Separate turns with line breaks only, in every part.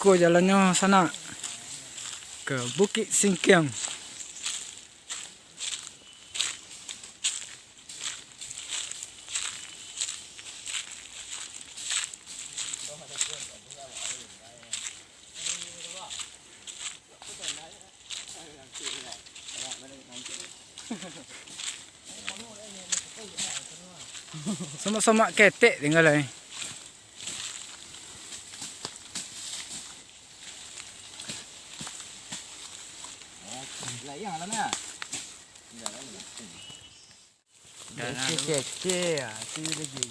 Iko jalannya sana ke Bukit Singkiang. Sama-sama ketek tinggal lah.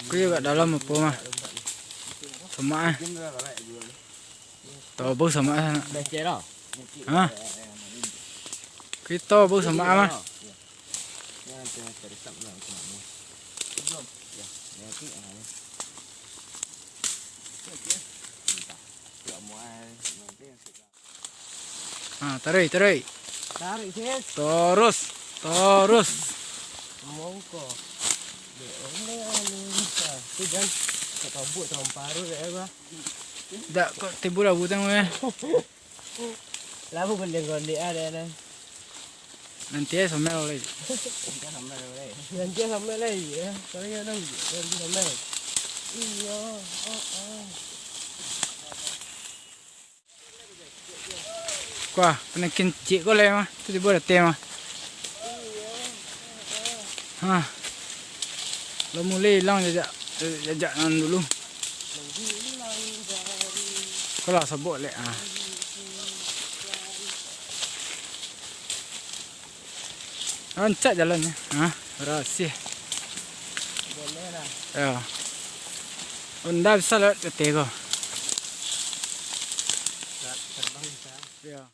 Aku juga dalam apa mah? Sama ah. Tahu bau sama ah. Hah? Kita bau sama ah mah. Ah, tarik.
Tarik sih.
Terus.
Mongko. Tujuan ketobuk tromparu ya gua.
Dak kok timbul lah butang weh.
Labu gondeng-gondeng ada nih.
Nanti ya sampai oleh.
Nanti sampai lagi ya. Soalnya nanti sampai. Iya.
Kuah, kena kincik kau leh mah. Tu timbul ada mah. Hah. Lo mulai hilang jajak dulu. Kalau sabuk leh ah. Rancak jalannya. Hah, berhasil. Ya. Unda bisa lewat ke Tego. Ya.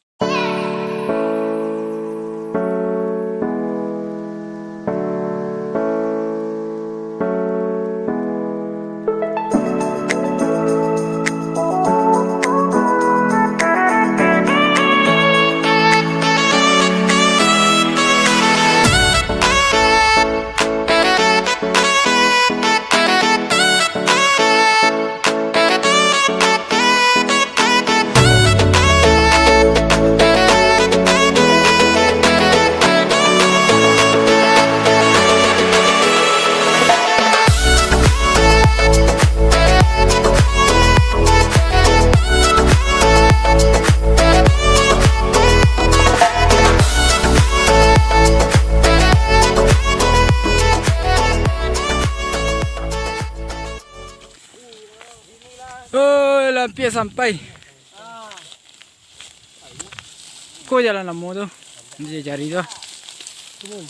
Oh, hampir sampai. Kau jalan lama tu. Dia cari tu.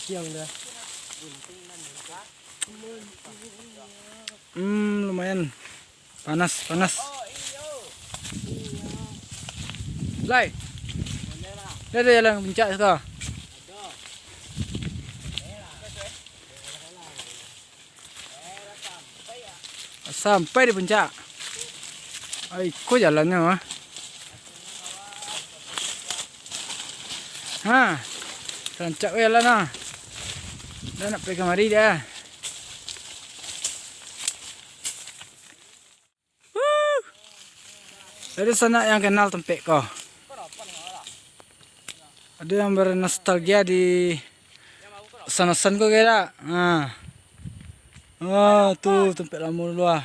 Siang dah.
Lumayan. Panas. Lai. Dia ada jalan puncak sekarang. Sampai di puncak. Kok jalannya mah? Hah, rancak jalan lah. Dah nak pergi kemari dia. Dari sana yang kenal tempat kau. Ada yang bernostalgia di sana-sana kau kira. Oh, tu tempat lama dulu ah.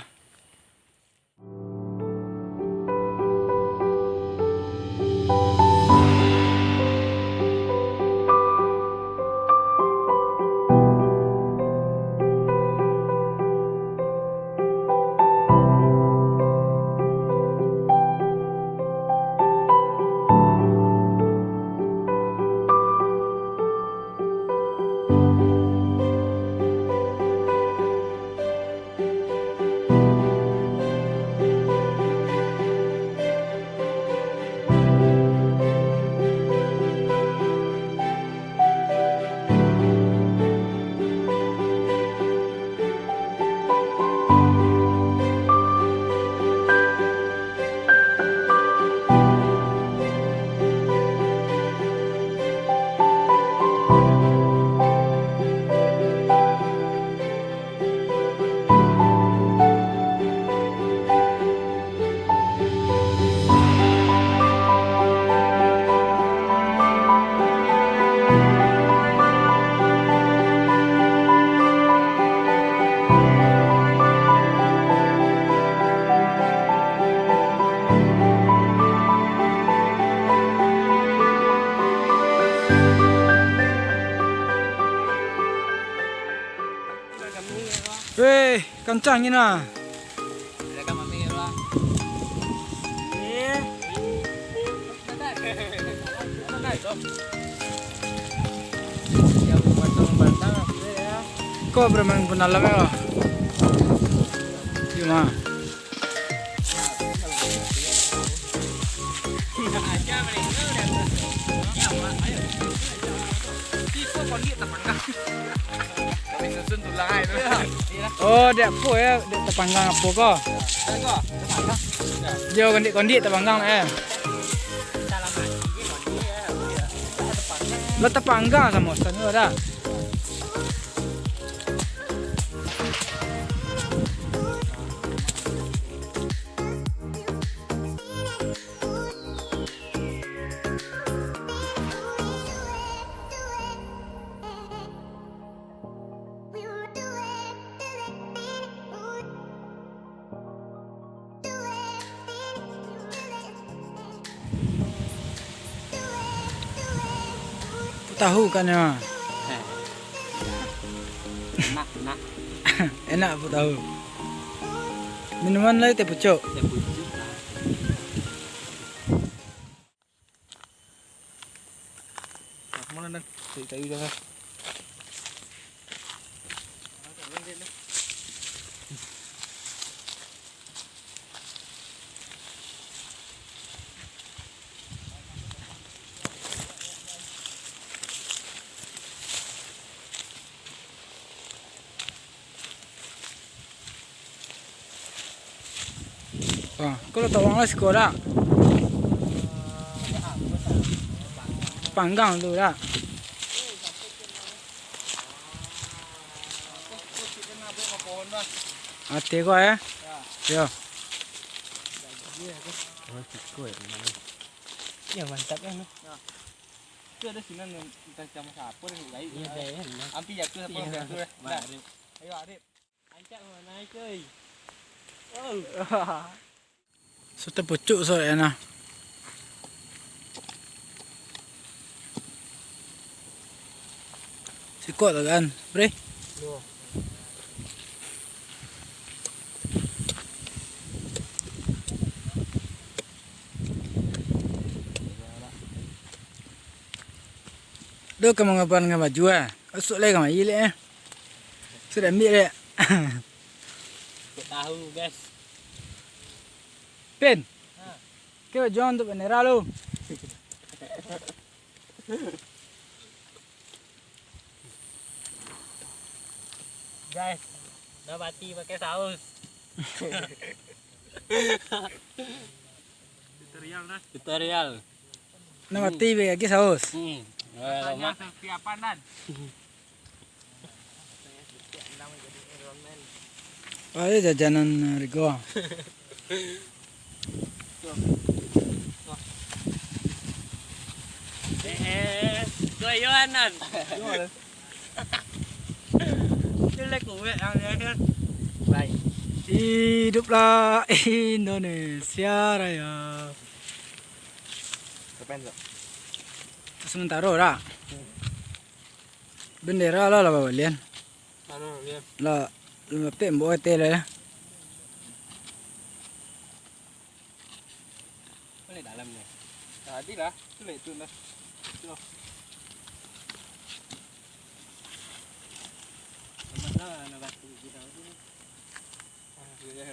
Weh, kencang ini nah.
Mereka mami lah. Yang bantang ya.
Kau bermain penalam ya? Gimana? Oh, dia apa ya? Dia terpanggang apa kau? Dia kondik terpanggang Lo terpanggang sama Ustaz ni ada. Tahu kan ya?
Nak.
Enak pun tahu. Minuman lain teh pucuk.
Mana nak? Kayu jangan.
Kalau tak orang lah sekolah. Panggang tu dah. Hati kau ya? Ya.
Ya mantap kan.
Itu ada sinan yang kita sama siapa yang baik.
Iya deh.
Ampi ya tu apa ya tu. Ayo Arif.
Ancak mana naik cuy.
Sudah pucuk soalnya nah. Sikot tak kan, bre? Dia kamu ngapain dengan baju Asuk lagi kamu ile Sudah ambil deh.
Tahu guys.
Pen. Kau jangan untuk bendera lu.
Guys, nabati pakai saus. Tutorial.
Nama TV lagi saus.
Tanya siapan dan.
Oh, ini jajanan Rigo.
Goyoanan. Jelek gue kan. Baik.
Hiduplah Indonesia Raya.
Kapan tu?
Sementara lah. Bendera lah bawa lian.
Anu dia.
Lah, lu apa yang bawa hotel lah.
Mana dalamnya? Tadi lah, tu lah itu lah. Tu.
Mana nabati kita ni.
Ya.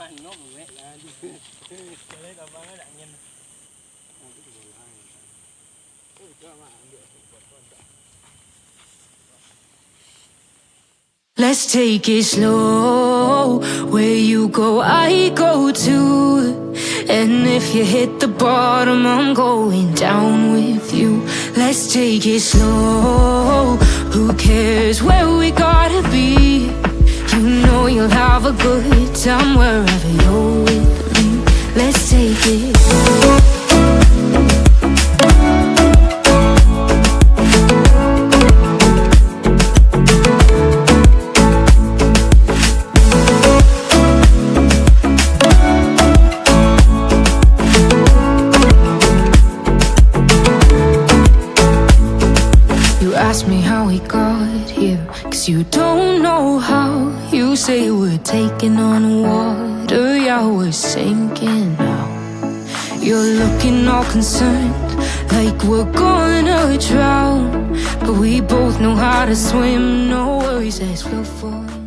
Ano gue lah. Kalau abang ada angin.
Let's take it slow. Where you go, I go too. And if you hit the bottom, I'm going down with you. Let's take it slow. Who cares where we gotta be? You know you'll have a good time wherever you're with me. Let's take it slow. start here, 'cause you don't know how. You say we're taking on water, yeah, we're sinking now. You're looking all concerned, like we're gonna drown, but we both know how to swim. No worries, as we'll fall.